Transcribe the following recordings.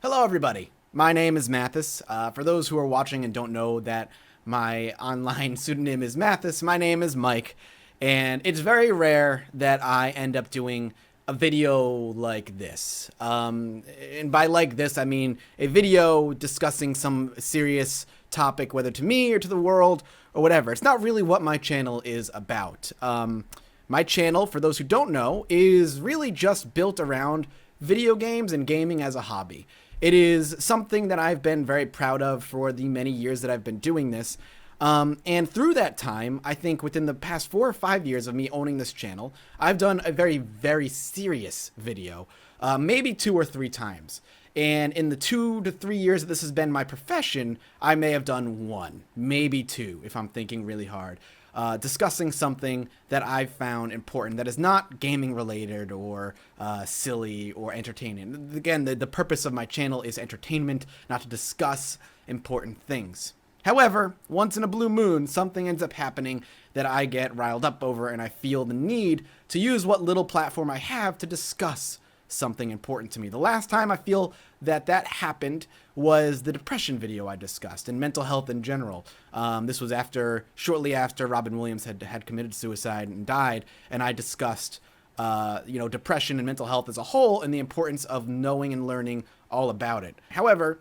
Hello, everybody. My name is Mathis. For those who are watching and don't know that my online pseudonym is Mathis, my name is Mike, and it's very rare that I end up doing a video like this. And by like this, I mean a video discussing some serious topic, whether to me or to the world or whatever. It's not really what my channel is about. My channel, for those who don't know, is really just built around video games and gaming as a hobby. It is something that I've been very proud of for the many years that I've been doing this. And through that time, I think within the past 4 or 5 years of me owning this channel, I've done a very, very serious video, maybe 2 or 3 times. And in the 2 to 3 years that this has been my profession, I may have done 1, maybe 2, if I'm thinking really hard. Discussing something that I've found important that is not gaming related or silly or entertaining. Again, the purpose of my channel is entertainment, not to discuss important things. However, once in a blue moon, something ends up happening that I get riled up over, and I feel the need to use what little platform I have to discuss something important to me. The last time I feel that happened was the depression video I discussed and mental health in general. This was shortly after Robin Williams had committed suicide and died, and I discussed depression and mental health as a whole and the importance of knowing and learning all about it. However,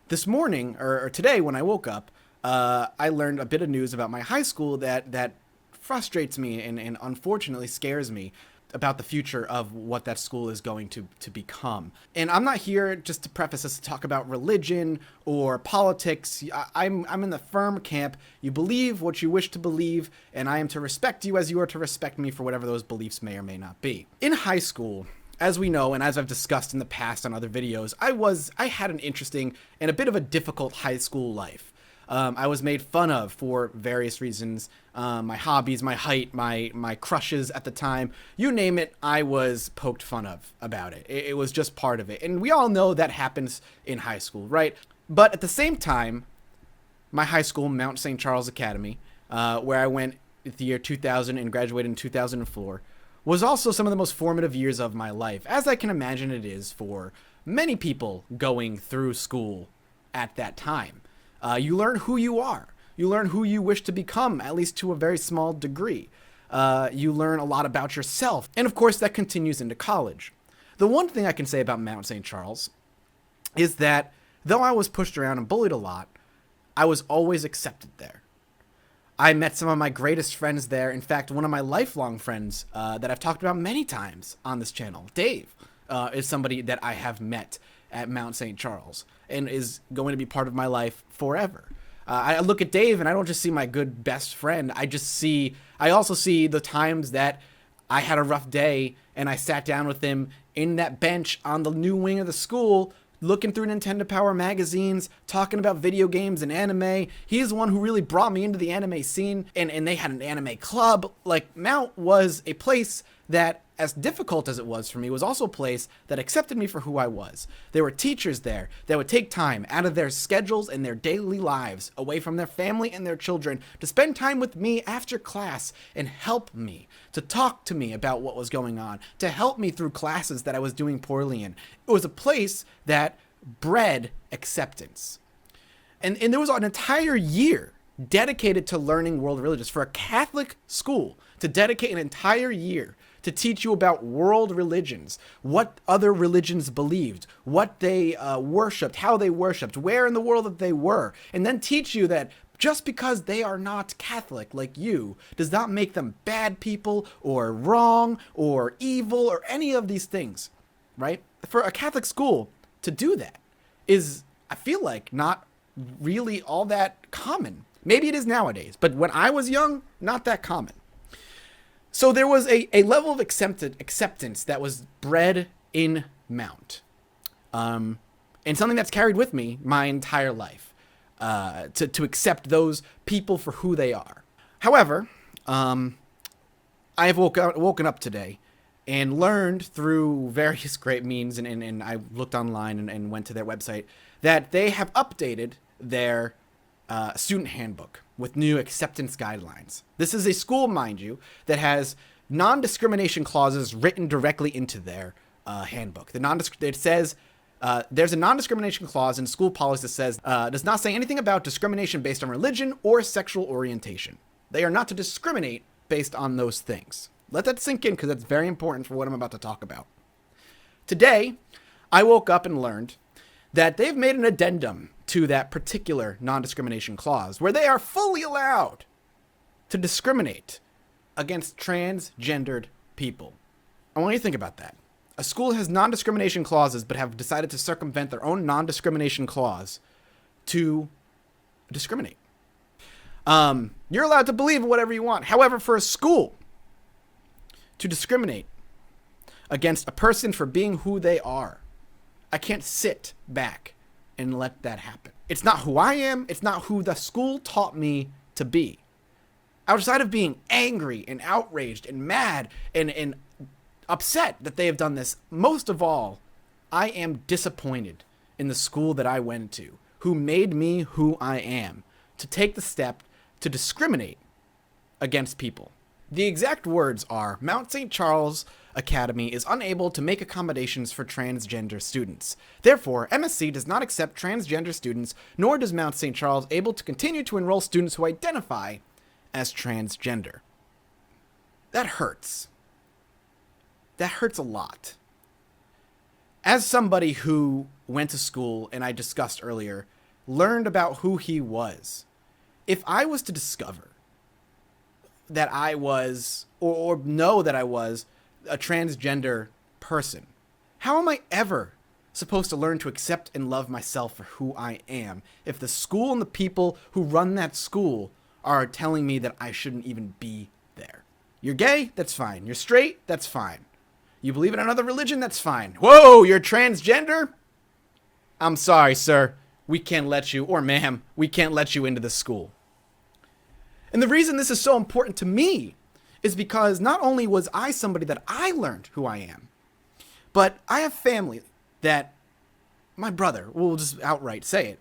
this morning or today when I woke up, I learned a bit of news about my high school that frustrates me and unfortunately scares me about the future of what that school is going to become. And I'm not here just to preface this to talk about religion or politics. I'm in the firm camp. You believe what you wish to believe, and I am to respect you as you are to respect me for whatever those beliefs may or may not be. In high school, as we know, and as I've discussed in the past on other videos, I had an interesting and a bit of a difficult high school life. I was made fun of for various reasons. My hobbies, my height, my crushes at the time, you name it, I was poked fun of about it. It was just part of it. And we all know that happens in high school, right? But at the same time, my high school, Mount St. Charles Academy, where I went the year 2000 and graduated in 2004, was also some of the most formative years of my life, as I can imagine it is for many people going through school at that time. You learn who you are. You learn who you wish to become, at least to a very small degree. You learn a lot about yourself. And of course, that continues into college. The one thing I can say about Mount St. Charles is that though I was pushed around and bullied a lot, I was always accepted there. I met some of my greatest friends there. In fact, one of my lifelong friends that I've talked about many times on this channel, Dave, is somebody that I have met at Mount St. Charles and is going to be part of my life forever. I look at Dave and I don't just see my good best friend. I also see the times that I had a rough day and I sat down with him in that bench on the new wing of the school, looking through Nintendo Power magazines, talking about video games and anime. He's the one who really brought me into the anime scene, and they had an anime club. Like, Mount was a place that, as difficult as it was for me, was also a place that accepted me for who I was. There were teachers there that would take time out of their schedules and their daily lives, away from their family and their children, to spend time with me after class and help me, to talk to me about what was going on, to help me through classes that I was doing poorly in. It was a place that bred acceptance. And there was an entire year dedicated to learning world religions. For a Catholic school to dedicate an entire year to teach you about world religions, what other religions believed, what they worshipped, how they worshipped, where in the world that they were, and then teach you that just because they are not Catholic like you does not make them bad people or wrong or evil or any of these things, right? For a Catholic school to do that is, I feel like, not really all that common. Maybe it is nowadays, but when I was young, not that common. So there was a level of acceptance that was bred in Mount, and something that's carried with me my entire life, to accept those people for who they are. However, I have woken up today and learned through various great means, and I looked online and went to their website, that they have updated their student handbook with new acceptance guidelines. This is a school, mind you, that has non-discrimination clauses written directly into their handbook. It says There's a non-discrimination clause in school policy that says does not say anything about discrimination based on religion or sexual orientation. They are not to discriminate based on those things. Let that sink in because that's very important for what I'm about to talk about. Today, I woke up and learned that they've made an addendum to that particular non-discrimination clause where they are fully allowed to discriminate against transgendered people. I want you to think about that. A school has non-discrimination clauses but have decided to circumvent their own non-discrimination clause to discriminate. You're allowed to believe in whatever you want. However, for a school to discriminate against a person for being who they are, I can't sit back and let that happen. It's not who I am. It's not who the school taught me to be. Outside of being angry and outraged and mad and upset that they have done this, most of all, I am disappointed in the school that I went to, who made me who I am, to take the step to discriminate against people. The exact words are, Mount St. Charles Academy is unable to make accommodations for transgender students. Therefore, MSC does not accept transgender students, nor does Mount St. Charles able to continue to enroll students who identify as transgender. That hurts. That hurts a lot. As somebody who went to school, and I discussed earlier, learned about who he was, if I was to discover that I was, or know that I was, a transgender person, how am I ever supposed to learn to accept and love myself for who I am if the school and the people who run that school are telling me that I shouldn't even be there? You're gay? That's fine. You're straight? That's fine. You believe in another religion? That's fine. Whoa, you're transgender? I'm sorry, sir. We can't let you, or ma'am, we can't let you into the school. And the reason this is so important to me is because not only was I somebody that I learned who I am, but I have family that my brother, we'll just outright say it,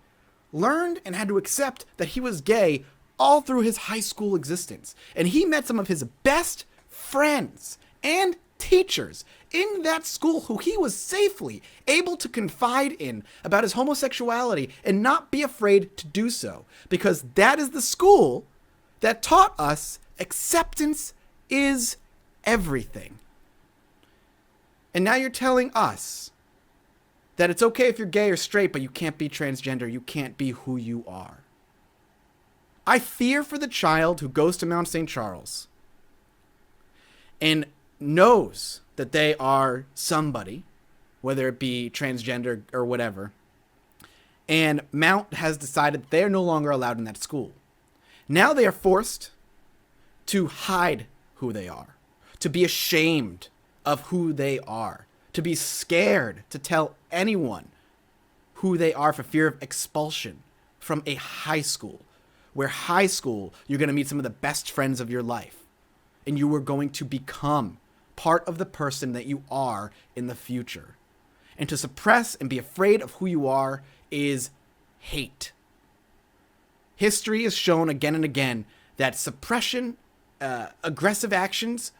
learned and had to accept that he was gay all through his high school existence. And he met some of his best friends and teachers in that school who he was safely able to confide in about his homosexuality and not be afraid to do so, because that is the school that taught us acceptance is everything. And now you're telling us that it's okay if you're gay or straight, but you can't be transgender. You can't be who you are. I fear for the child who goes to Mount St. Charles and knows that they are somebody, whether it be transgender or whatever, and Mount has decided they're no longer allowed in that school. Now they are forced to hide who they are, to be ashamed of who they are, to be scared to tell anyone who they are for fear of expulsion from a high school, where high school, you're going to meet some of the best friends of your life, and you are going to become part of the person that you are in the future. And to suppress and be afraid of who you are is hate. History has shown again and again that suppression, aggressive actions,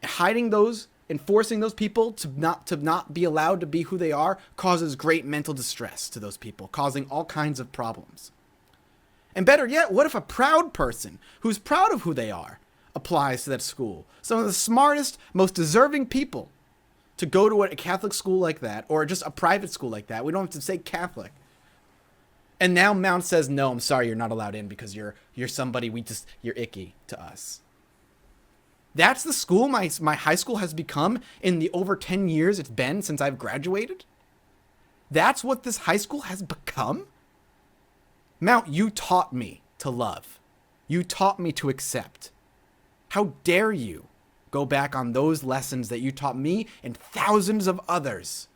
hiding those, enforcing those people to not be allowed to be who they are, causes great mental distress to those people, causing all kinds of problems. And better yet, what if a proud person who's proud of who they are applies to that school? Some of the smartest, most deserving people to go to a Catholic school like that, or just a private school like that. We don't have to say Catholic. And now Mount says, no, I'm sorry, you're not allowed in because you're somebody, you're icky to us. That's the school my high school has become in the over 10 years it's been since I've graduated? That's what this high school has become? Mount, you taught me to love. You taught me to accept. How dare you go back on those lessons that you taught me and thousands of others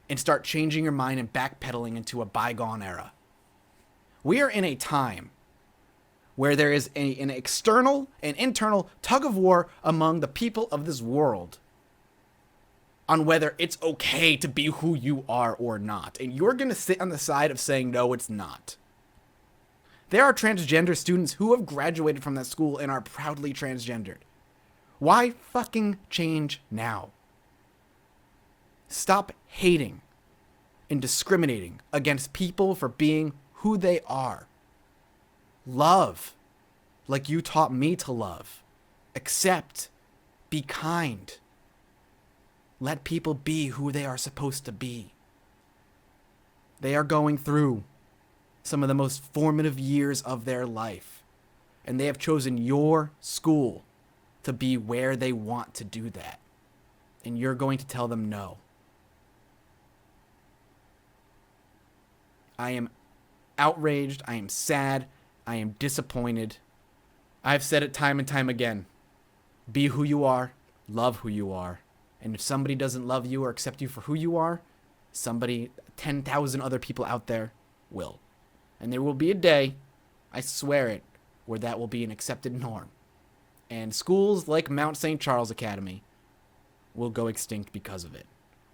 and start changing your mind and backpedaling into a bygone era? We are in a time where there is an external and internal tug of war among the people of this world on whether it's okay to be who you are or not. And you're going to sit on the side of saying, no, it's not. There are transgender students who have graduated from that school and are proudly transgendered. Why fucking change now? Stop hating and discriminating against people for being who they are. Love like you taught me to love. Accept. Be kind. Let people be who they are supposed to be. They are going through some of the most formative years of their life, and they have chosen your school to be where they want to do that. And you're going to tell them no. I am outraged. I am sad. I am disappointed. I've said it time and time again. Be who you are. Love who you are. And if somebody doesn't love you or accept you for who you are, 10,000 other people out there will. And there will be a day, I swear it, where that will be an accepted norm. And schools like Mount St. Charles Academy will go extinct because of it.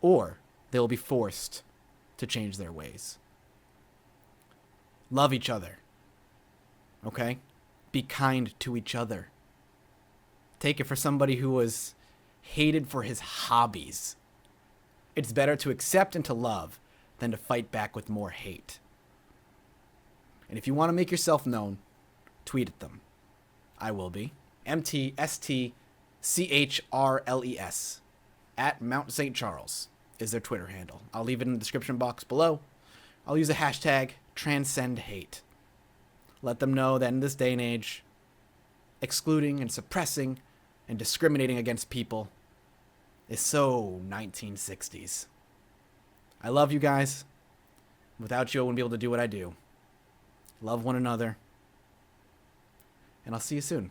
Or they'll be forced to change their ways. Love each other. Okay? Be kind to each other. Take it for somebody who was hated for his hobbies. It's better to accept and to love than to fight back with more hate. And if you want to make yourself known, tweet at them. I will be. MTSTCHRLES at Mount St. Charles is their Twitter handle. I'll leave it in the description box below. I'll use the hashtag #TranscendHate. Let them know that in this day and age, excluding and suppressing and discriminating against people is so 1960s. I love you guys. Without you, I wouldn't be able to do what I do. Love one another. And I'll see you soon.